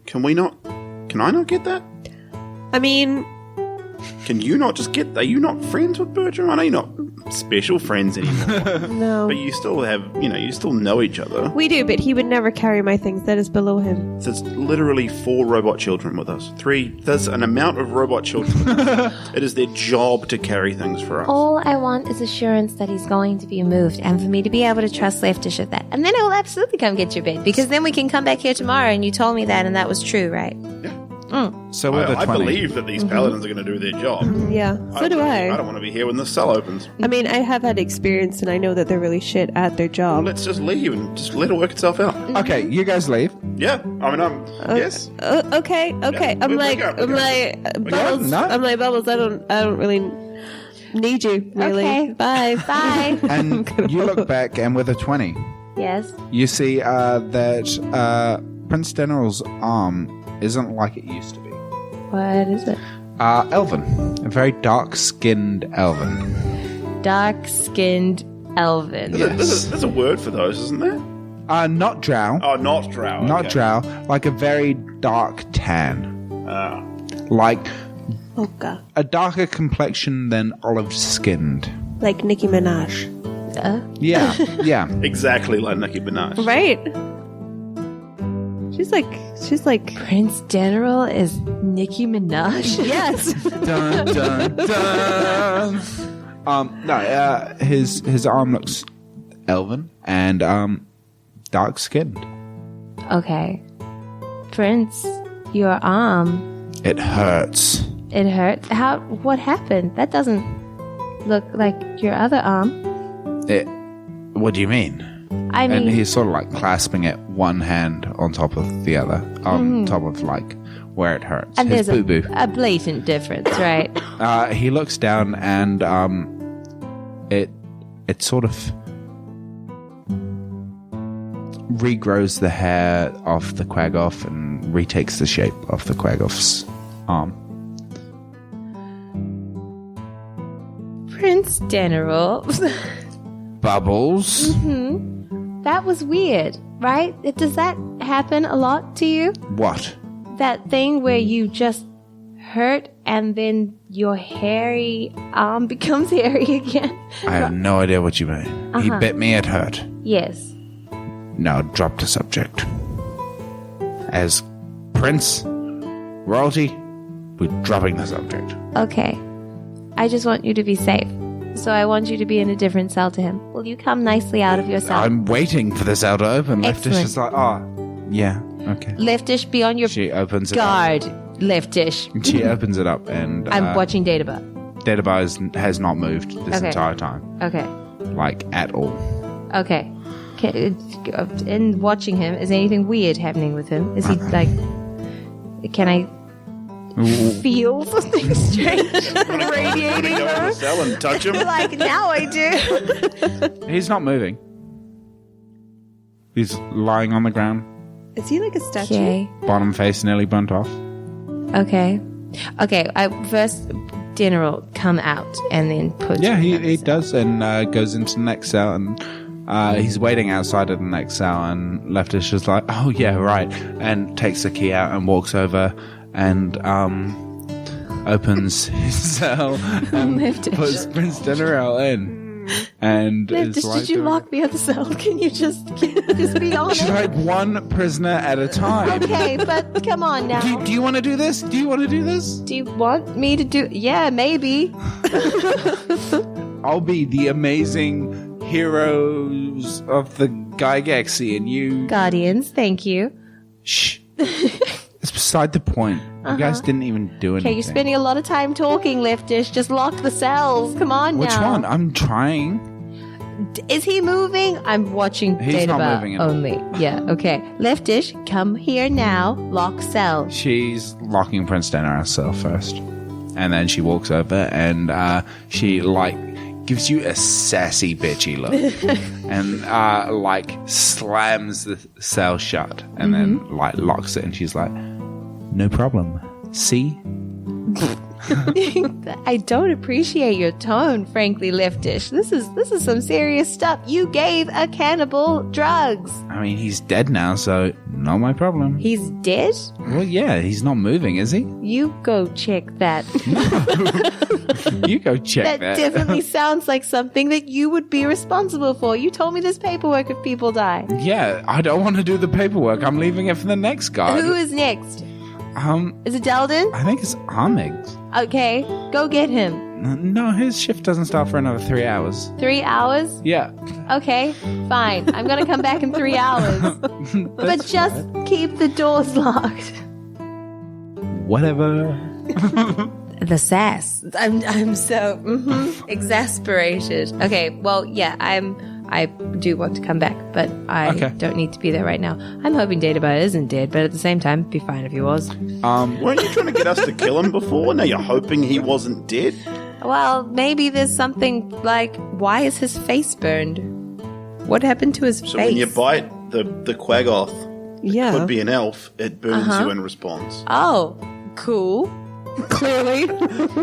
Can I not get that? I mean, Can you not just are you not friends with Bertram? I know you're not special friends anymore. No. But you still have, you still know each other. We do, but he would never carry my things. That is below him. There's literally 4 robot children with us. 3. There's an amount of robot children with us. It is their job to carry things for us. All I want is assurance that he's going to be moved and for me to be able to trust Leftish at that. And then I will absolutely come get your bed because then we can come back here tomorrow and you told me that and that was true, right? So with I a 20. believe that these paladins are going to do their job. Yeah, so do I I. don't want to be here when the cell opens. I mean, I have had experience, and I know that they're really shit at their job. Let's just leave and just let it work itself out. Okay, you guys leave. Yeah, I mean, yes. Okay. I'm like Bubbles. No. I'm like Bubbles. I don't really need you. Really. Okay. Bye. Bye. And you look back, and with a 20, Yes. you see that Prince Deneril's arm isn't like it used to be. What is it? Elven. A very dark-skinned elven. Dark-skinned elven. There's a word for those, isn't there? Not drow. Oh, not drow. Not okay. drow. Like a very dark tan. Like Oh god. a darker complexion than olive-skinned. Like Nicki Minaj. Yeah, yeah. Exactly like Nicki Minaj. Right. She's like. Prince Deneril is Nicki Minaj? Yes. Dun, dun, dun. No, his arm looks elven and dark-skinned. Okay. Prince, your arm, It hurts. it hurts. What happened? That doesn't look like your other arm. What do you mean? I mean, And he's sort of like clasping it one hand on top of the other, on top of like where it hurts. and His there's boo-boo. a blatant difference, right? He looks down and it sort of regrows the hair off the Quaggoth and retakes the shape of the Quaggoth's arm. Prince Deneril. Bubbles. That was weird, right? Does that happen a lot to you? What? That thing where you just hurt and then your hairy arm becomes hairy again? I have no idea what you mean. He bit me, it hurt. Yes. Now drop the subject. As Prince, royalty, we're dropping the subject. Okay. I just want you to be safe. So I want you to be in a different cell to him. Will you come nicely out of your cell? I'm waiting for the cell to open. Leftish Excellent. is like, oh, yeah, okay. Leftish, be on your She opens it guard. Leftish. up. She opens it up and I'm watching Databar. Databar has not moved this Okay. entire time. Okay. Like, at all. Okay. In watching him, is anything weird happening with him? Is he like... Can I feel something strange radiating Go in the her? cell and touch him. Like, now I do. He's not moving. He's lying on the ground, Is he like a statue? Okay. bottom face nearly burnt off. Okay. I first dinner will come out and then put. Yeah, him in he the does and goes into the next cell and he's waiting outside of the next cell and Leftish is like, oh yeah, right, and takes the key out and walks over and opens his cell and Leftish. puts Prince Deneril in. And is like did you doing- lock me out the cell? Can you just be honest? She's like one prisoner at a time. Okay, but come on now. Do you want to do this? Do you want to do this? Do you want me to do? Yeah, maybe. I'll be the amazing heroes of the Gygaxy and you... Guardians, thank you. Shh. It's beside the point. You guys didn't even do anything. Okay, you're spending a lot of time talking, Leftish. Just lock the cells. Come on Which now. one? I'm trying. Is he moving? I'm watching He's not Databar moving at all. only. Yeah, okay. Leftish, come here now. Lock cell. She's locking Prince Deneril's cell first. And then she walks over and she, gives you a sassy, bitchy look. And, slams the cell shut. And then, locks it. And she's like, no problem. See? I don't appreciate your tone, frankly, Leftish. This is some serious stuff. You gave a cannibal drugs. I mean, he's dead now, so not my problem. He's dead? Well, yeah, he's not moving, is he? You go check that. You go check that. That definitely sounds like something that you would be responsible for. You told me there's paperwork if people die. Yeah, I don't want to do the paperwork. I'm leaving it for the next guy. Who is next? Is it Deldin? I think it's Armig's. Okay, go get him. No, his shift doesn't start for another 3 hours. 3 hours? Yeah. Okay, fine. I'm gonna come back in 3 hours. But just keep the doors locked. Whatever. The sass. I'm so exasperated. Okay, well, yeah, I do want to come back, but I don't need to be there right now. I'm hoping Databite isn't dead, but at the same time, it'd be fine if he was. Weren't you trying to get us to kill him before? Now you're hoping he wasn't dead? Well, maybe there's something like, why is his face burned? What happened to his face? So when you bite the Quaggoth, Yeah. could be an elf, it burns you in response. Oh, cool. Clearly.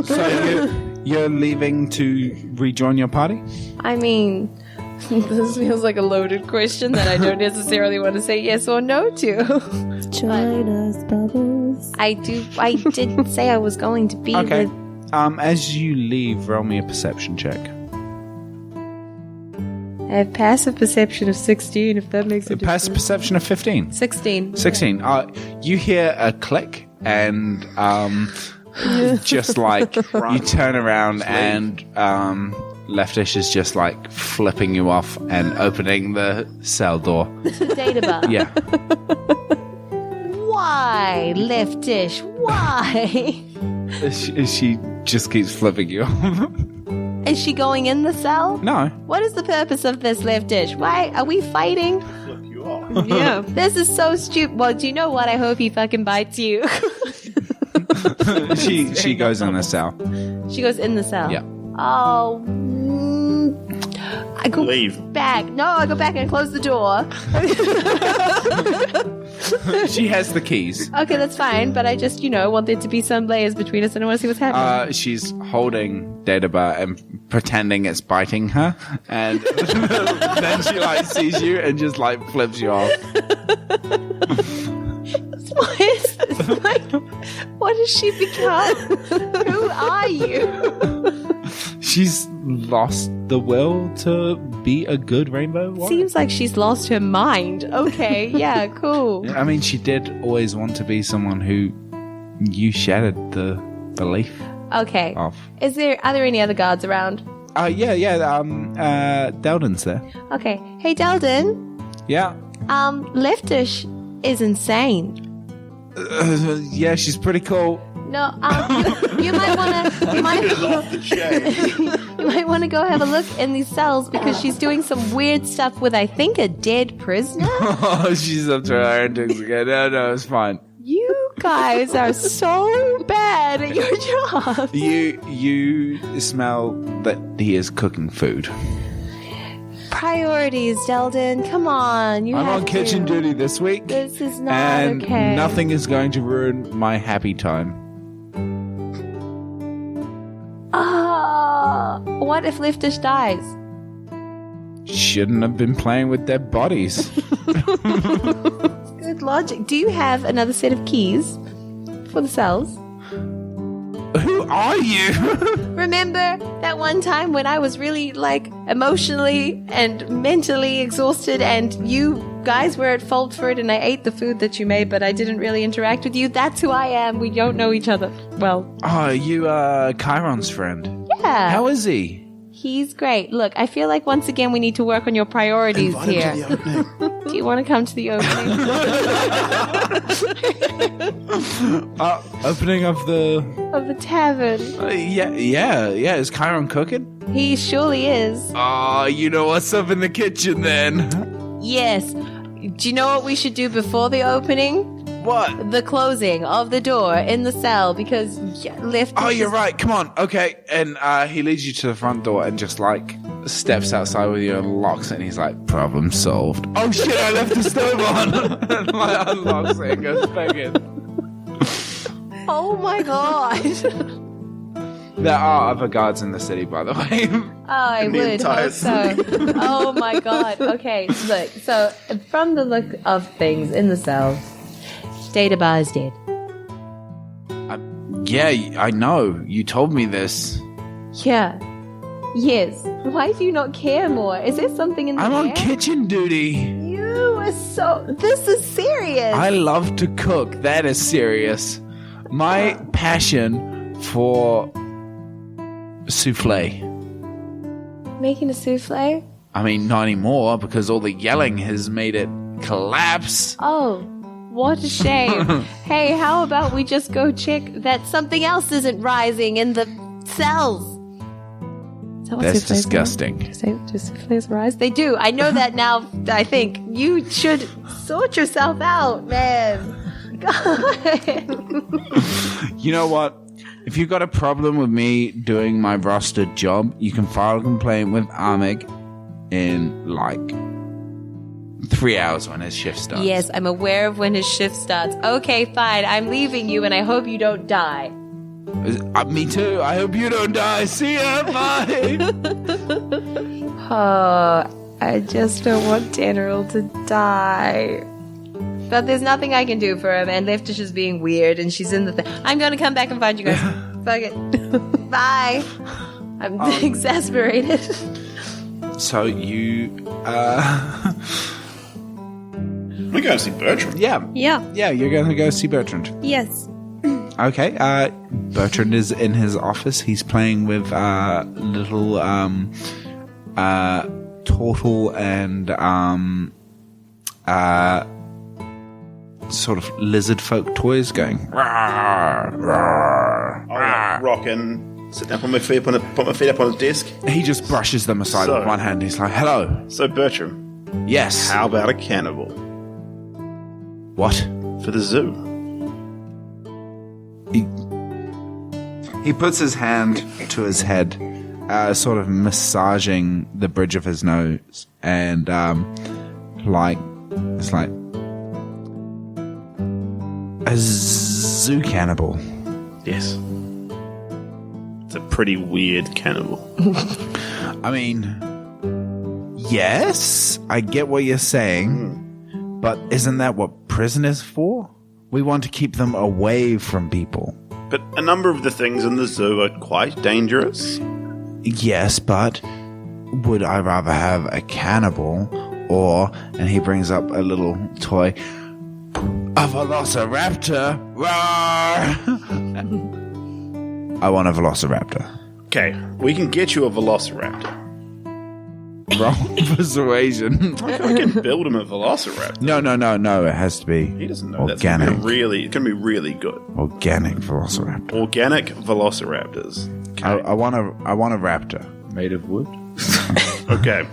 So you're leaving to rejoin your party? I mean, this feels like a loaded question that I don't necessarily want to say yes or no to. Join us, Bubbles. I did say I was going to be Okay. with... As you leave, roll me a perception check. I have passive perception of 16, if that makes a difference. Passive perception of 15. 16. 16. You hear a click and just like you turn around and Leftish is just like flipping you off and opening the cell door. Databar. Yeah. Why, Leftish? Why? She just keeps flipping you off. Is she going in the cell? No. What is the purpose of this, Leftish? Why are we fighting? Look you off. Yeah. This is so stupid. Well, do you know what? I hope he fucking bites you. She goes in the cell. She goes in the cell. Yeah. Oh. I go Leave. back. No, I go back and close the door. She has the keys. Okay, that's fine. But I just, want there to be some layers between us and I want to see what's happening. She's holding Databar and pretending it's biting her, and then she like sees you and just like flips you off. What is this? What has she become? Who are you? She's lost the will to be a good rainbow warrior. Seems like she's lost her mind. Okay, yeah, cool. I mean, she did always want to be someone who you shattered the belief Okay. of. Are there any other guards around? Deldin's there. Okay. Hey, Deldin. Yeah. Leftish is insane. Yeah, she's pretty cool. No, you might want to. You might Off the chain. You might want to go have a look in these cells because she's doing some weird stuff with, I think, a dead prisoner. She's up to her antics again. No, it's fine. You guys are so bad at your job. You smell that he is cooking food. Priorities, Deldin. Come on, I'm on kitchen duty this week. This is not and okay. nothing is going to ruin my happy time. What if Leftish dies? Shouldn't have been playing with their bodies. Good logic. Do you have another set of keys for the cells? Who are you? Remember that one time when I was really, emotionally and mentally exhausted and you guys were at fault for it and I ate the food that you made, but I didn't really interact with you? That's who I am. We don't know each other. Well, Oh, you Chiron's friend. yeah. How is he? He's great. Look, I feel like once again we need to work on your priorities Invite him here. to the opening. Do you want to come to the opening? Opening of the... Of the tavern. Yeah. Is Chiron cooking? He surely is. Oh, you know what's up in the kitchen then. Yes. Do you know what we should do before the opening? What? The closing of the door in the cell because left. Oh, you're right. Come on. Okay. And he leads you to the front door and just steps outside with you and locks it. And he's like, problem solved. Oh shit, I left the stove on. And unlocks it and goes back in. Oh my god. There are other guards in the city, by the way. Oh, I the would entire hope so. Oh my god. Okay, look. So, from the look of things in the cells, Databar is dead. Yeah, I know. You told me this. Yeah. Yes. Why do you not care more? Is there something in the I'm air? on kitchen duty. You are so... This is serious. I love to cook. That is serious. My passion for souffle. Making a souffle? I mean, not anymore because all the yelling has made it collapse. Oh, what a shame. Hey, how about we just go check that something else isn't rising in the cells? Is that what That's souffles disgusting. do souffles rise? They do. I know that now, I think. You should sort yourself out, man. God. You know what? If you've got a problem with me doing my rostered job, you can file a complaint with Amig in like 3 hours when his shift starts. Yes, I'm aware of when his shift starts. Okay, fine. I'm leaving you, and I hope you don't die. Me too. I hope you don't die. See ya. Bye. Oh, I just don't want Deneril to die. But there's nothing I can do for him, and Lift is just being weird, and she's in the thing. I'm gonna come back and find you guys. Fuck it. Bye. I'm exasperated. So you, We're going to see Bertram. Yeah. yeah, you're going to go see Bertrand. Yes. Okay, Bertrand is in his office. He's playing with little turtle and sort of lizard folk toys going. Rawr, rawr, I'll rock and sit down, put my feet up on his desk. He just brushes them aside with one hand. He's like, "Hello." So, Bertram, Yes. how about a cannibal What? for the zoo? He puts his hand to his head, sort of massaging the bridge of his nose, and it's like a zoo cannibal. Yes. It's a pretty weird cannibal. I mean, yes, I get what you're saying, but isn't that what prison is for? We want to keep them away from people. But a number of the things in the zoo are quite dangerous. Yes, but would I rather have a cannibal or, and he brings up a little toy, a velociraptor? Roar! I want a velociraptor. Okay, we can get you a velociraptor. Roll persuasion. I can build him a velociraptor. No. It has to be He doesn't know organic. that's it's gonna be really good. Organic velociraptor. Organic velociraptors. I want a raptor made of wood. Okay.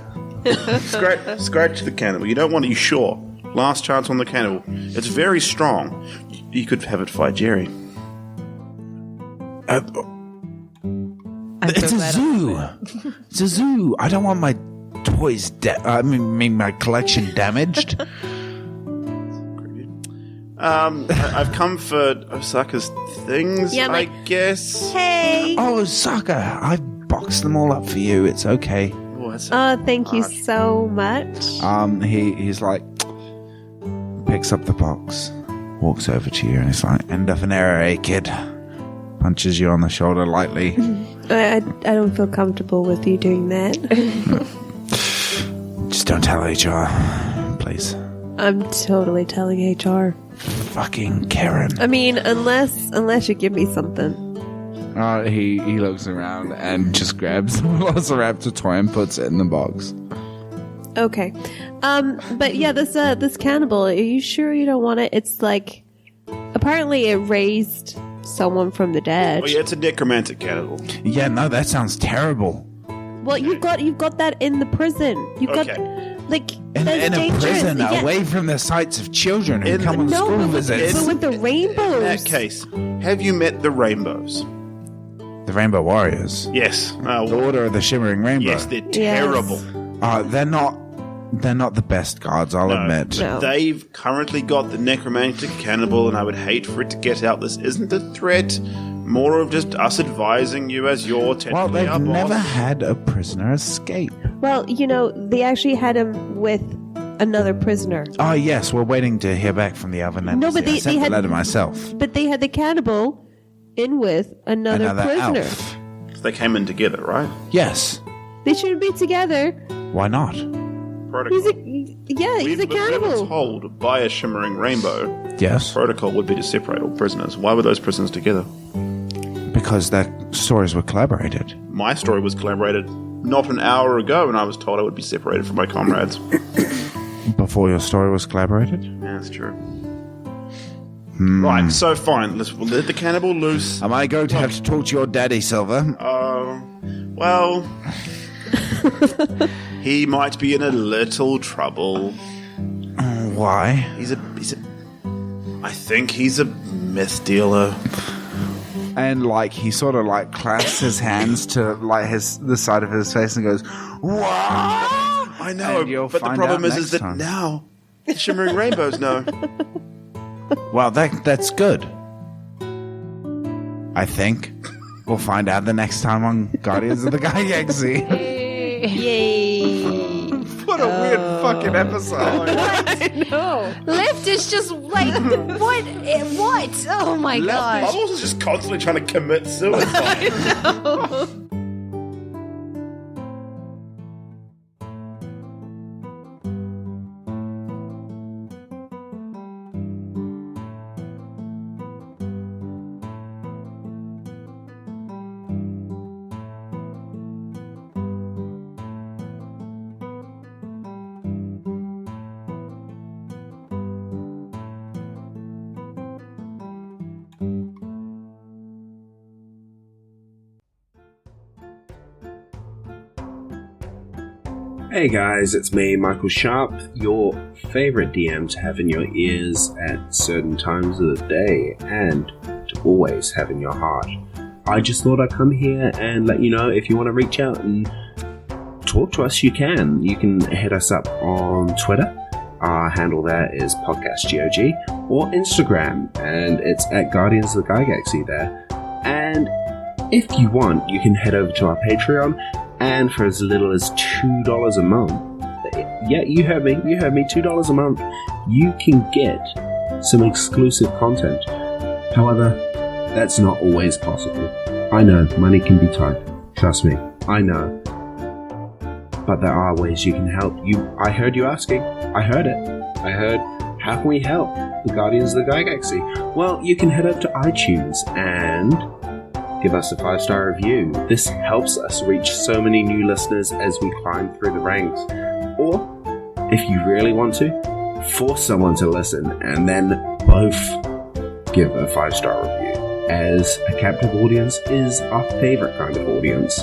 Scratch the cannibal. You don't want to, you sure? Last chance on the cannibal. It's very strong. You could have it fight Jerry. It's a zoo. It's a zoo. I don't want my toys. My collection damaged. I've come for Osaka's things, Yeah, I guess. Hey. Oh, Saka, I've boxed them all up for you. It's okay. Oh, that's Thank you so much. He's like, picks up the box, walks over to you, and he's like, "End of an era, eh, kid?" Punches you on the shoulder lightly. I don't feel comfortable with you doing that. Just don't tell HR, please. I'm totally telling HR. Fucking Karen. I mean, unless you give me something. He looks around and just grabs the Velociraptor toy and puts it in the box. Okay. But yeah, this cannibal, are you sure you don't want it? It's like, apparently it raised someone from the dead. Oh yeah, it's a necromantic cannibal. Yeah, no, that sounds terrible. Well, you've got that in the prison. You've got like In that's a dangerous. prison, Yeah. away from the sights of children who In come on No, school but visits. with the rainbows. In that case, have you met the Rainbows? The Rainbow Warriors. Yes. The Order of the Shimmering Rainbow. Yes, they're terrible. They're not the best guards, I'll admit. No. They've currently got the necromantic cannibal, and I would hate for it to get out. This isn't a threat. more of just us advising you as you're technically Well, they've our boss. never had a prisoner escape. Well, they actually had him with another prisoner. Oh, yes, we're waiting to hear back from the other embassy. No, but I sent the had letter myself. But they had the cannibal in with another prisoner. elf. So they came in together, right? Yes. They shouldn't be together. Why not? Protocol. He's a We were cannibal. told by a Shimmering Rainbow, Yes. protocol would be to separate all prisoners. Why were those prisoners together? Because their stories were collaborated. My story was collaborated not an hour ago, and I was told I would be separated from my comrades. Before your story was collaborated? Yeah, that's true. Right, so fine. We'll let the cannibal loose. Am I going to have to talk to your daddy, Silver? Well, he might be in a little trouble. Why? I think he's a meth dealer. And he sort of clasps his hands to the side of his face and goes, "What?" I know, And you'll but the find problem out is next that time. now the Shimmering Rainbows know. Well, that's good. I think we'll find out the next time on Guardians of the Galaxy. Yay! What a weird fucking episode. Left is just like, what? What? Oh my gosh. Bubbles is just constantly trying to commit suicide. Hey guys, it's me, Michael Sharpe, your favourite DM to have in your ears at certain times of the day and to always have in your heart. I just thought I'd come here and let you know if you want to reach out and talk to us, you can. You can hit us up on Twitter. Our handle there is podcastgog, or Instagram, and it's at Guardians of the Galaxy there. And if you want, you can head over to our Patreon, and for as little as $2 a month, yeah, you heard me, $2 a month, you can get some exclusive content. However, that's not always possible. I know, money can be tight. Trust me, I know. But there are ways you can help. I heard you asking. I heard it. I heard, how can we help the Guardians of the Galaxy? Well, you can head up to iTunes and give us a 5-star review. This helps us reach so many new listeners as we climb through the ranks. Or, if you really want to, force someone to listen and then both give a 5-star review, as a captive audience is our favourite kind of audience.